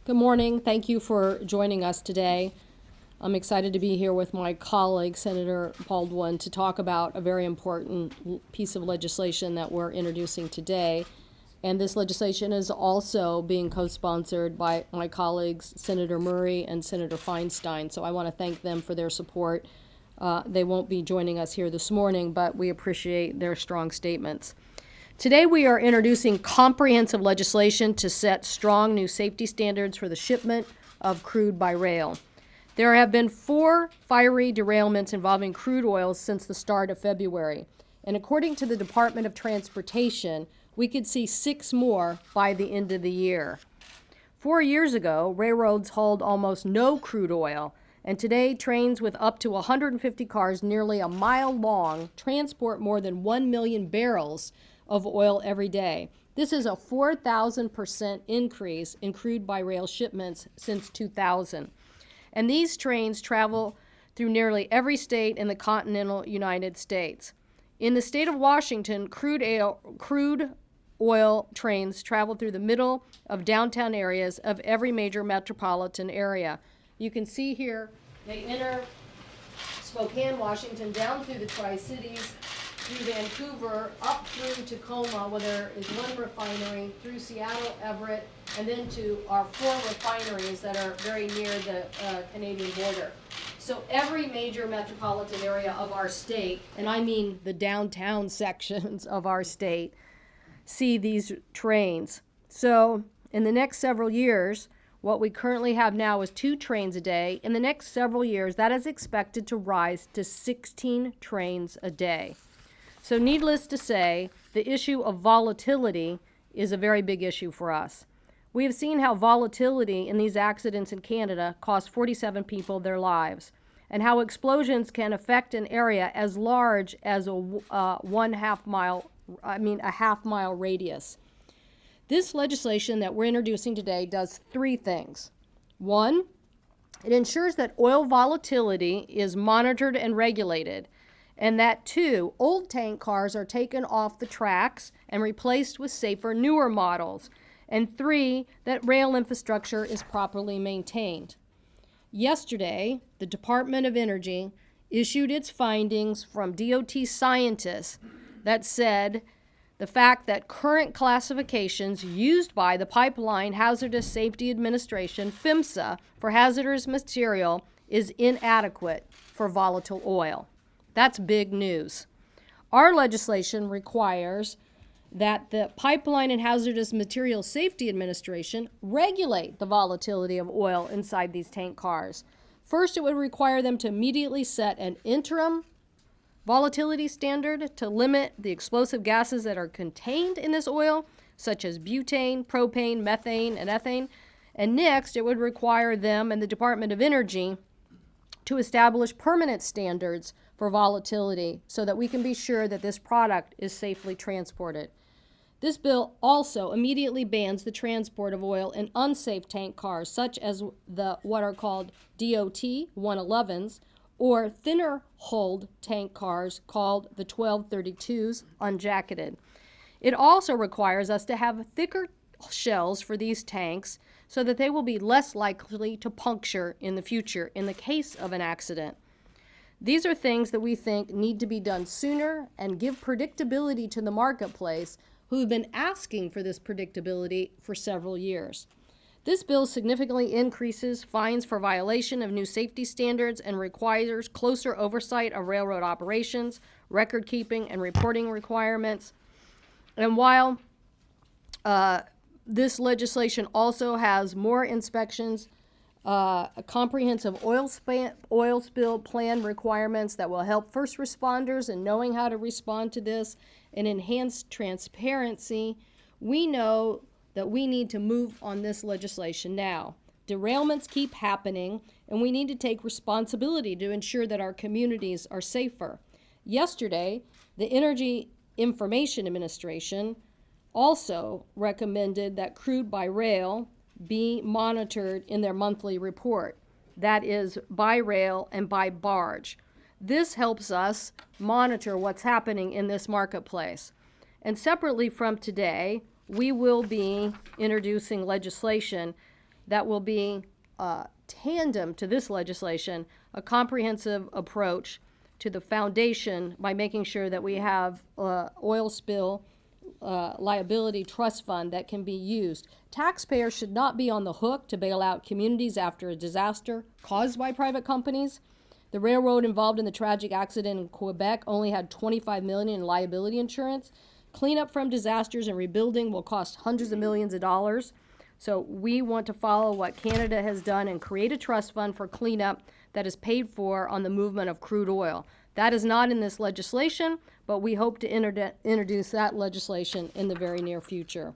Good morning. Thank you for joining us today. I'm excited to be here with my colleague, Senator Baldwin, to talk about a very important piece of legislation that we're introducing today. And this legislation is also being co-sponsored by my colleagues, Senator Murray and Senator Feinstein. So I want to thank them for their support. They won't be joining us here this morning, but we appreciate their strong statements. Today we are introducing comprehensive legislation to set strong new safety standards for the shipment of crude by rail. There have been 4 fiery derailments involving crude oil since the start of February. And according to the Department of Transportation, we could see 6 more by the end of the year. 4 years ago, railroads hauled almost no crude oil, and today trains with up to 150 cars nearly a mile long transport more than 1 million barrels of oil every day. This is a 4,000% increase in crude by rail shipments since 2000. And these trains travel through nearly every state in the continental United States. In the state of Washington, crude oil trains travel through the middle of downtown areas of every major metropolitan area. You can see here they enter Spokane, Washington, down through the Tri-Cities, through Vancouver, up through Tacoma, where there is one refinery, through Seattle, Everett, and then to our 4 refineries that are very near the Canadian border. So every major metropolitan area of our state, and I mean the downtown sections of our state, see these trains. So in the next several years, what we currently have now is 2 trains a day. In the next several years, that is expected to rise to 16 trains a day. So needless to say, the issue of volatility is a very big issue for us. We have seen how volatility in these accidents in Canada cost 47 people their lives, and how explosions can affect an area as large as a half mile radius. This legislation that we're introducing today does 3 things. 1, it ensures that oil volatility is monitored and regulated, and that 2, old tank cars are taken off the tracks and replaced with safer, newer models, and 3, that rail infrastructure is properly maintained. Yesterday, the Department of Energy issued its findings from DOT scientists that said the fact that current classifications used by the Pipeline Hazardous Safety Administration, PHMSA, for hazardous material is inadequate for volatile oil. That's big news. Our legislation requires that the Pipeline and Hazardous Materials Safety Administration regulate the volatility of oil inside these tank cars. First, it would require them to immediately set an interim volatility standard to limit the explosive gases that are contained in this oil, such as butane, propane, methane, and ethane. And next, it would require them and the Department of Energy to establish permanent standards for volatility so that we can be sure that this product is safely transported. This bill also immediately bans the transport of oil in unsafe tank cars, such as what are called DOT 111s, or thinner hulled tank cars called the 1232s, unjacketed. It also requires us to have thicker shells for these tanks so that they will be less likely to puncture in the future in the case of an accident. These are things that we think need to be done sooner and give predictability to the marketplace, who have been asking for this predictability for several years. This bill significantly increases fines for violation of new safety standards and requires closer oversight of railroad operations, record keeping, and reporting requirements. And while this legislation also has more inspections, a comprehensive oil spill plan requirements that will help first responders in knowing how to respond to this, and enhanced transparency, we know that we need to move on this legislation now. Derailments keep happening, and we need to take responsibility to ensure that our communities are safer. Yesterday, the Energy Information Administration also recommended that crude by rail be monitored in their monthly report. That is by rail and by barge. This helps us monitor what's happening in this marketplace. And separately from today, we will be introducing legislation that will be tandem to this legislation, a comprehensive approach to the foundation by making sure that we have oil spill liability trust fund that can be used. Taxpayers should not be on the hook to bail out communities after a disaster caused by private companies. The railroad involved in the tragic accident in Quebec only had $25 million in liability insurance. Cleanup from disasters and rebuilding will cost hundreds of millions of dollars. So we want to follow what Canada has done and create a trust fund for cleanup that is paid for on the movement of crude oil. That is not in this legislation, but we hope to introduce that legislation in the very near future.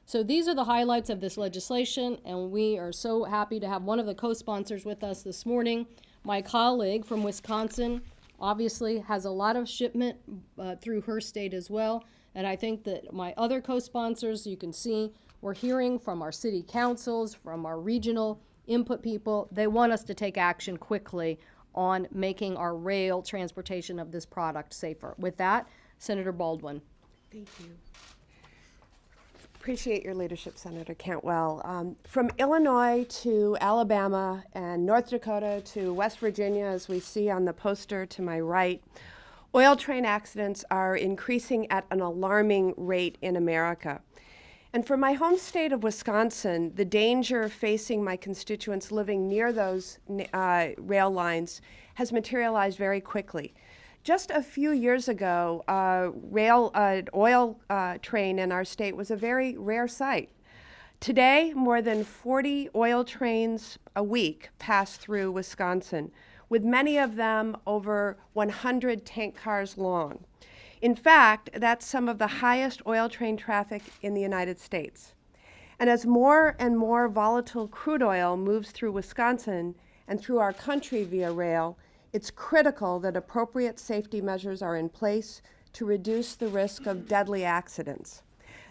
So these are the highlights of this legislation, and we are so happy to have one of the co-sponsors with us this morning. My colleague from Wisconsin obviously has a lot of shipment through her state as well, and I think that my other co-sponsors, you can see, we're hearing from our city councils, from our regional input people. They want us to take action quickly on making our rail transportation of this product safer. With that, Senator Baldwin. Thank you. Appreciate your leadership, Senator Cantwell. From Illinois to Alabama and North Dakota to West Virginia, as we see on the poster to my right, oil train accidents are increasing at an alarming rate in America. And for my home state of Wisconsin, the danger facing my constituents living near those rail lines has materialized very quickly. Just a few years ago, oil train in our state was a very rare sight. Today, more than 40 oil trains a week pass through Wisconsin, with many of them over 100 tank cars long. In fact, that's some of the highest oil train traffic in the United States. And as more and more volatile crude oil moves through Wisconsin and through our country via rail, it's critical that appropriate safety measures are in place to reduce the risk of deadly accidents.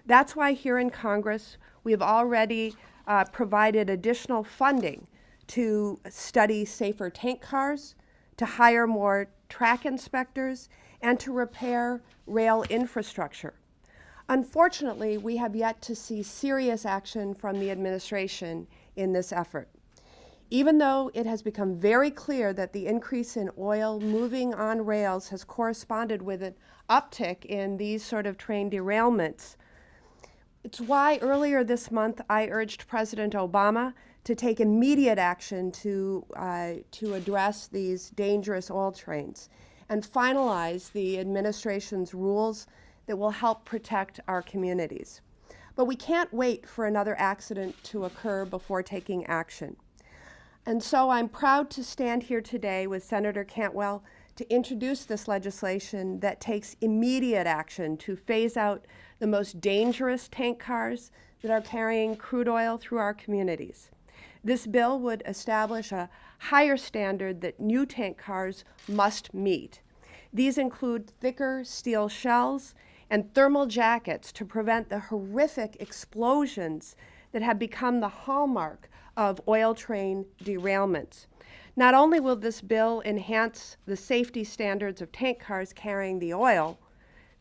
That's why here in Congress, we have already provided additional funding to study safer tank cars, to hire more track inspectors, and to repair rail infrastructure. Unfortunately, we have yet to see serious action from the administration in this effort. Even though it has become very clear that the increase in oil moving on rails has corresponded with an uptick in these sort of train derailments, it's why earlier this month I urged President Obama to take immediate action to address these dangerous oil trains and finalize the administration's rules that will help protect our communities. But we can't wait for another accident to occur before taking action. And so I'm proud to stand here today with Senator Cantwell to introduce this legislation that takes immediate action to phase out the most dangerous tank cars that are carrying crude oil through our communities. This bill would establish a higher standard that new tank cars must meet. These include thicker steel shells and thermal jackets to prevent the horrific explosions that have become the hallmark of oil train derailments. Not only will this bill enhance the safety standards of tank cars carrying the oil,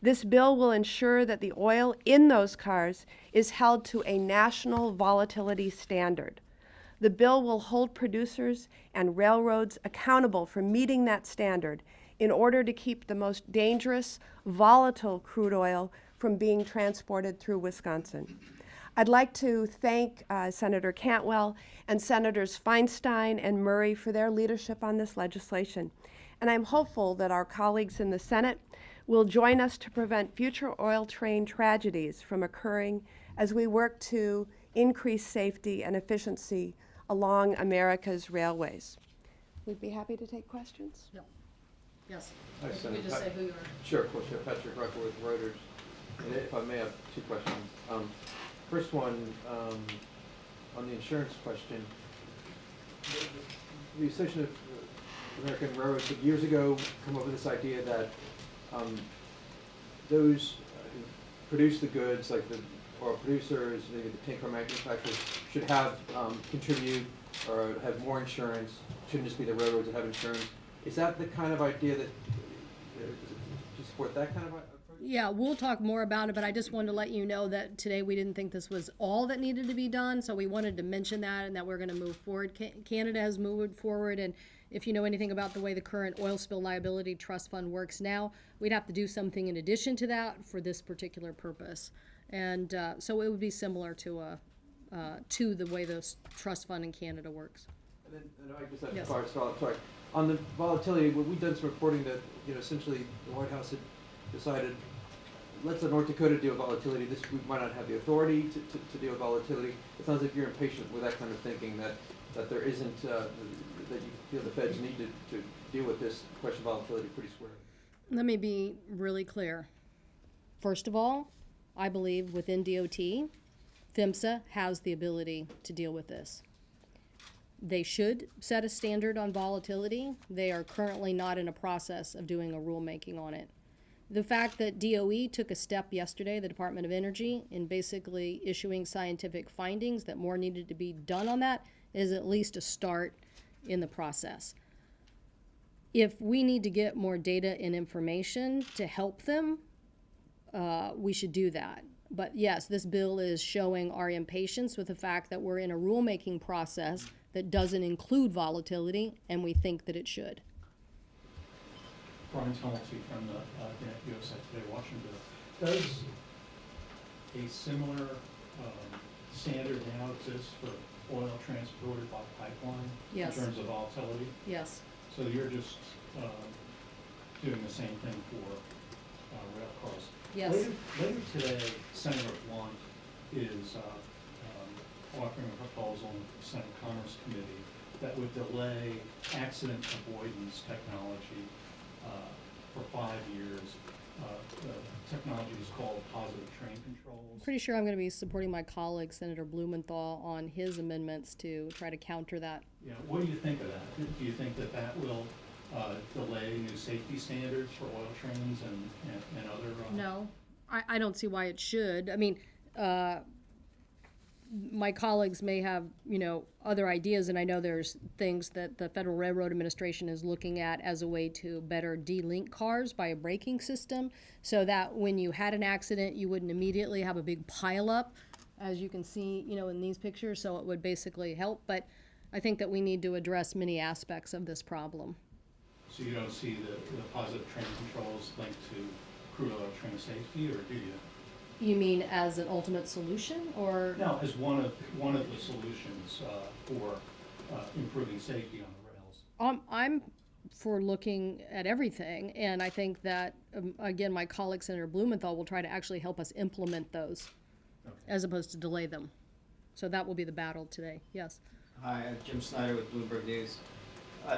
this bill will ensure that the oil in those cars is held to a national volatility standard. The bill will hold producers and railroads accountable for meeting that standard in order to keep the most dangerous, volatile crude oil from being transported through Wisconsin. I'd like to thank Senator Cantwell and Senators Feinstein and Murray for their leadership on this legislation. And I'm hopeful that our colleagues in the Senate will join us to prevent future oil train tragedies from occurring as we work to increase safety and efficiency along America's railways. We'd be happy to take questions. No. Yes. Hi, Can Senator. we just say who you are? Sure, of course. Patrick Rucker with Reuters. And if I may have two questions. First one, on the insurance question. The Association of American Railroads did years ago come up with this idea that those who produce the goods, like the oil producers, maybe the tank car manufacturers, should have contribute or have more insurance. Shouldn't just be the railroads that have insurance. Is that the kind of idea that, do you support that kind of approach? Yeah, we'll talk more about it, but I just wanted to let you know that today we didn't think this was all that needed to be done, so we wanted to mention that and that we're gonna move forward. Canada has moved forward, and if you know anything about the way the current oil spill liability trust fund works now, we'd have to do something in addition to that for this particular purpose. And, so it would be similar to the way the trust fund in Canada works. And then, I just have Yes. sorry. On the volatility, we've done some reporting that, essentially the White House had decided, let's let North Dakota deal with volatility. We might not have the authority to deal with volatility. It sounds like you're impatient with that kind of thinking, that there isn't, that you feel the feds need to deal with this question of volatility pretty squarely. Let me be really clear. First of all, I believe within DOT, PHMSA has the ability to deal with this. They should set a standard on volatility. They are currently not in a process of doing a rulemaking on it. The fact that DOE took a step yesterday, the Department of Energy, in basically issuing scientific findings that more needed to be done on that is at least a start in the process. If we need to get more data and information to help them, we should do that. But yes, this bill is showing our impatience with the fact that we're in a rulemaking process that doesn't include volatility, and we think that it should. Brian Tumulty from the USA Today Washington. Does a similar standard now exist for oil transported by pipeline? Yes. In terms of volatility? Yes. So you're just doing the same thing for rail cars? Yes. Later today, Senator Blunt is offering a proposal in the Senate Commerce Committee that would delay accident avoidance technology for 5 years. The technology is called positive train controls. Pretty sure I'm going to be supporting my colleague, Senator Blumenthal, on his amendments to try to counter that. Yeah, what do you think of that? Do you think that that will delay new safety standards for oil trains and other? No, I don't see why it should. I mean, my colleagues may have, other ideas, and I know there's things that the Federal Railroad Administration is looking at as a way to better de-link cars by a braking system, so that when you had an accident, you wouldn't immediately have a big pileup, as you can see, in these pictures, so it would basically help. But I think that we need to address many aspects of this problem. So you don't see the positive train controls linked to crude oil train safety, or do you? You mean as an ultimate solution, or? No, as one of the solutions for improving safety on the rails. I'm for looking at everything, and I think that, again, my colleague Senator Blumenthal will try to actually help us implement those, as opposed to delay them. So that will be the battle today, yes. Hi, I'm Jim Snyder with Bloomberg News.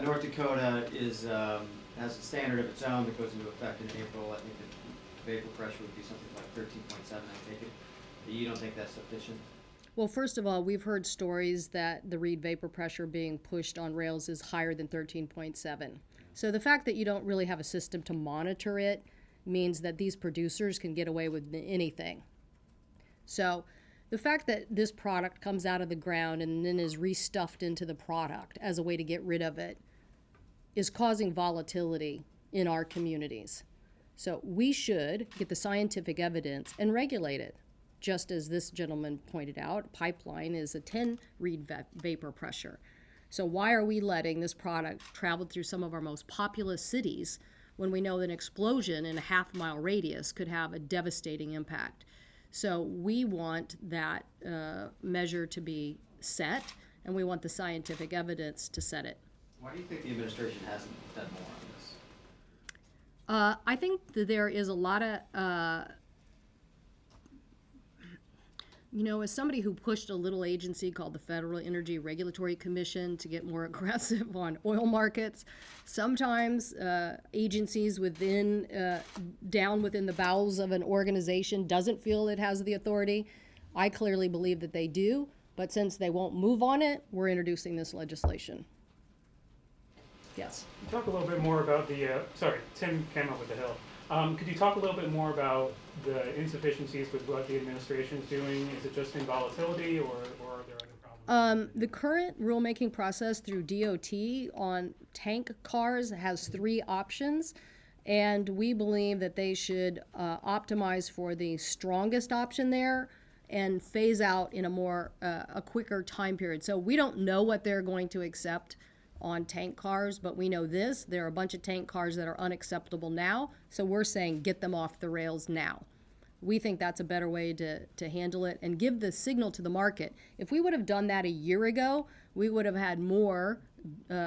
North Dakota has a standard of its own that goes into effect in April. I think the vapor pressure would be something like 13.7, I take it. You don't think that's sufficient? Well, first of all, we've heard stories that the Reid vapor pressure being pushed on rails is higher than 13.7. So the fact that you don't really have a system to monitor it means that these producers can get away with anything. So the fact that this product comes out of the ground and then is restuffed into the product as a way to get rid of it is causing volatility in our communities. So we should get the scientific evidence and regulate it. Just as this gentleman pointed out, pipeline is a 10 Reid vapor pressure. So why are we letting this product travel through some of our most populous cities when we know that an explosion in a half-mile radius could have a devastating impact? So we want that measure to be set, and we want the scientific evidence to set it. Why do you think the administration hasn't done more on this? I think that there is a lot of, as somebody who pushed a little agency called the Federal Energy Regulatory Commission to get more aggressive on oil markets, sometimes agencies down within the bowels of an organization doesn't feel it has the authority. I clearly believe that they do, but since they won't move on it, we're introducing this legislation. Yes. Talk a little bit more about Tim Campbell with The Hill. Could you talk a little bit more about the insufficiencies with what the administration is doing? Is it just in volatility, or are there other problems? The current rulemaking process through DOT on tank cars has 3 options. And we believe that they should optimize for the strongest option there and phase out in a quicker time period. So we don't know what they're going to accept on tank cars, but we know this: there are a bunch of tank cars that are unacceptable now. So we're saying get them off the rails now. We think that's a better way to handle it and give the signal to the market. If we would have done that a year ago, we would have had more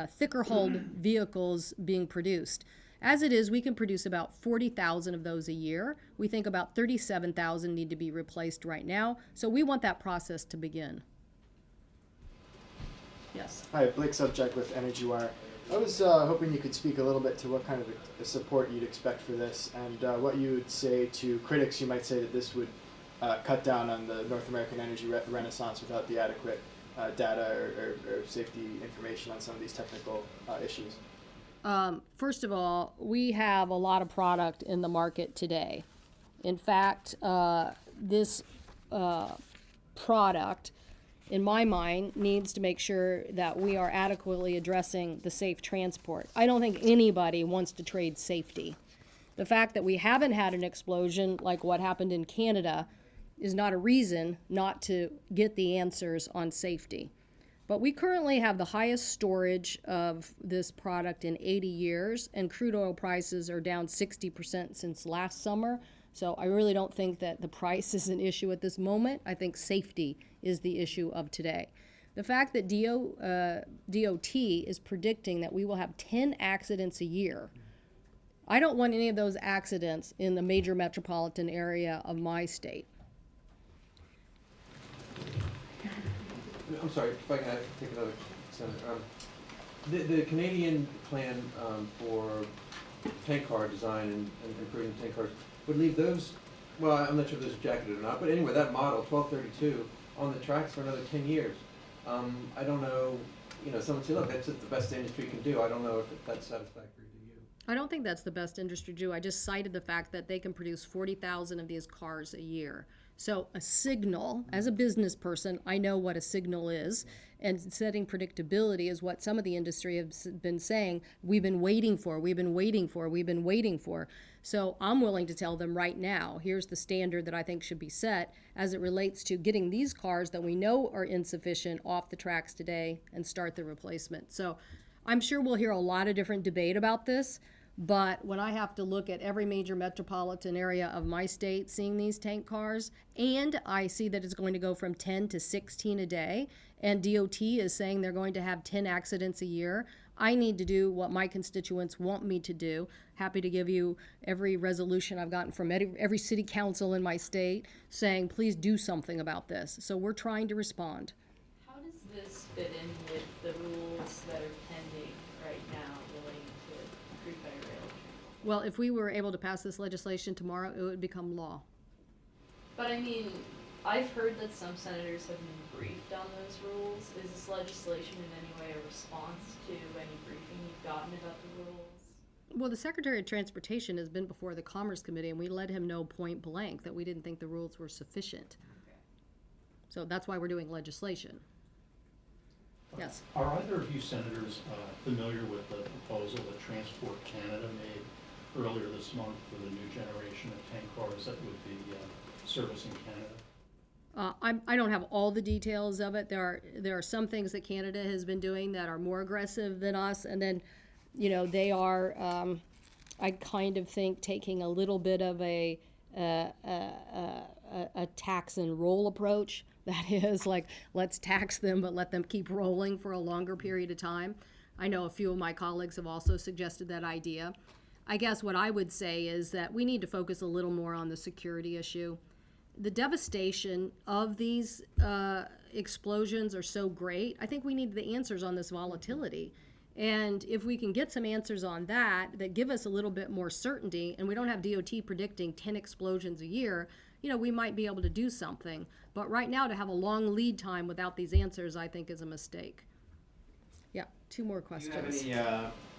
thicker hulled vehicles being produced. As it is, we can produce about 40,000 of those a year. We think about 37,000 need to be replaced right now. So we want that process to begin. Yes. Hi, Blake Subject with Energy Wire. I was hoping you could speak a little bit to what kind of a support you'd expect for this, and what you would say to critics who might say that this would cut down on the North American energy renaissance without the adequate data or safety information on some of these technical issues. First of all, we have a lot of product in the market today. In fact, this product, in my mind, needs to make sure that we are adequately addressing the safe transport. I don't think anybody wants to trade safety. The fact that we haven't had an explosion like what happened in Canada is not a reason not to get the answers on safety. But we currently have the highest storage of this product in 80 years, and crude oil prices are down 60% since last summer. So I really don't think that the price is an issue at this moment. I think safety is the issue of today. The fact that DOT is predicting that we will have 10 accidents a year, I don't want any of those accidents in the major metropolitan area of my state. I'm sorry, if I can take another Senator. The Canadian plan for tank car design and improving tank cars would leave those, well, I'm not sure if those are jacketed or not, but anyway, that model, 1232, on the tracks for another 10 years. I don't know, someone said, look, that's the best the industry can do. I don't know if that's satisfactory to you. I don't think that's the best industry do. I just cited the fact that they can produce 40,000 of these cars a year. So a signal, as a business person, I know what a signal is, and setting predictability is what some of the industry has been saying, we've been waiting for. So I'm willing to tell them right now, here's the standard that I think should be set as it relates to getting these cars that we know are insufficient off the tracks today and start the replacement. So I'm sure we'll hear a lot of different debate about this. But when I have to look at every major metropolitan area of my state seeing these tank cars, and I see that it's going to go from 10 to 16 a day, and DOT is saying they're going to have 10 accidents a year, I need to do what my constituents want me to do. Happy to give you every resolution I've gotten from every city council in my state saying, please do something about this. So we're trying to respond. How does this fit in with the rules that are pending right now relating to crude by rail transport? Well, if we were able to pass this legislation tomorrow, it would become law. But I mean, I've heard that some senators have been briefed on those rules. Is this legislation in any way a response to any briefing you've gotten about the rules? Well, the Secretary of Transportation has been before the Commerce Committee, and we let him know point blank that we didn't think the rules were sufficient. Okay. So that's why we're doing legislation. Yes. Are either of you senators familiar with the proposal that Transport Canada made earlier this month for the new generation of tank cars that would be servicing Canada? I don't have all the details of it. There are some things that Canada has been doing that are more aggressive than us, and then, they are, I kind of think, taking a little bit of a tax and roll approach. That is, like, let's tax them, but let them keep rolling for a longer period of time. I know a few of my colleagues have also suggested that idea. I guess what I would say is that we need to focus a little more on the security issue. The devastation of these explosions are so great. I think we need the answers on this volatility. And if we can get some answers on that give us a little bit more certainty, and we don't have DOT predicting 10 explosions a year, we might be able to do something. But right now, to have a long lead time without these answers, I think is a mistake. Yeah, 2 more questions. Do you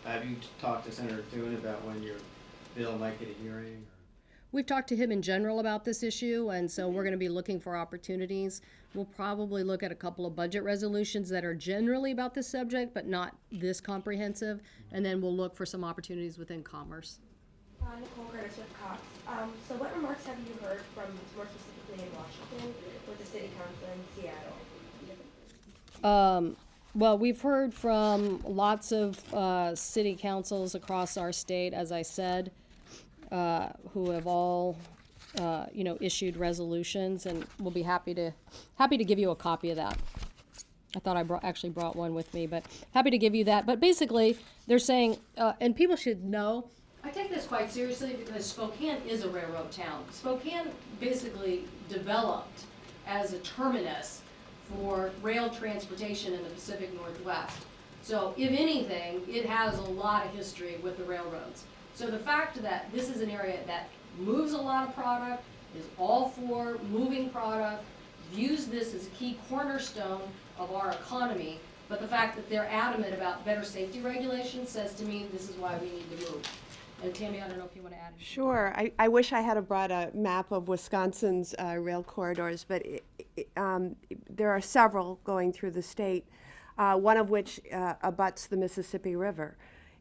have you talked to Senator Thune about when your bill might get a hearing? We've talked to him in general about this issue, and so we're going to be looking for opportunities. We'll probably look at a couple of budget resolutions that are generally about this subject, but not this comprehensive, and then we'll look for some opportunities within commerce. Nicole Curtis with Cox. So what remarks have you heard from, more specifically in Washington, with the city council in Seattle? Well, we've heard from lots of city councils across our state, as I said, who have all, issued resolutions, and we'll be happy to give you a copy of that. I thought I actually brought one with me, but happy to give you that. But basically, they're saying, and people should know, I take this quite seriously because Spokane is a railroad town. Spokane basically developed as a terminus for rail transportation in the Pacific Northwest. So if anything, it has a lot of history with the railroads. So the fact that this is an area that moves a lot of product, is all for moving product, views this as a key cornerstone of our economy, but the fact that they're adamant about better safety regulations says to me this is why we need to move. And Tammy, I don't know if you want to add anything. Sure. I wish I had brought a map of Wisconsin's rail corridors, but there are several going through the state, one of which abuts the Mississippi River.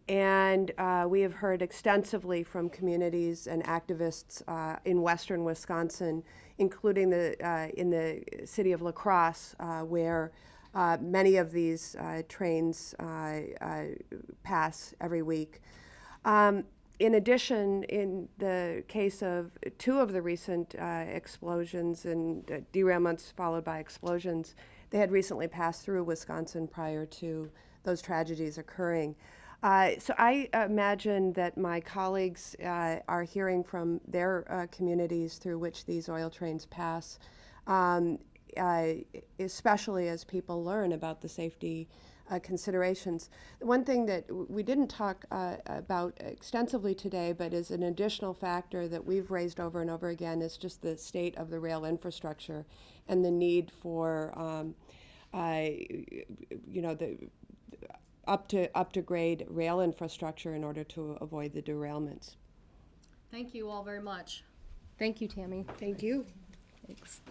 And we have heard extensively from communities and activists in western Wisconsin, including in the city of La Crosse, where many of these trains pass every week. In addition, in the case of two of the recent explosions and derailments followed by explosions, they had recently passed through Wisconsin prior to those tragedies occurring. So I imagine that my colleagues are hearing from their communities through which these oil trains pass, especially as people learn about the safety considerations. One thing that we didn't talk about extensively today, but is an additional factor that we've raised over and over again, is just the state of the rail infrastructure and the need for, the up to grade rail infrastructure in order to avoid the derailments. Thank you all very much. Thank you, Tammy. Thank you. Thanks.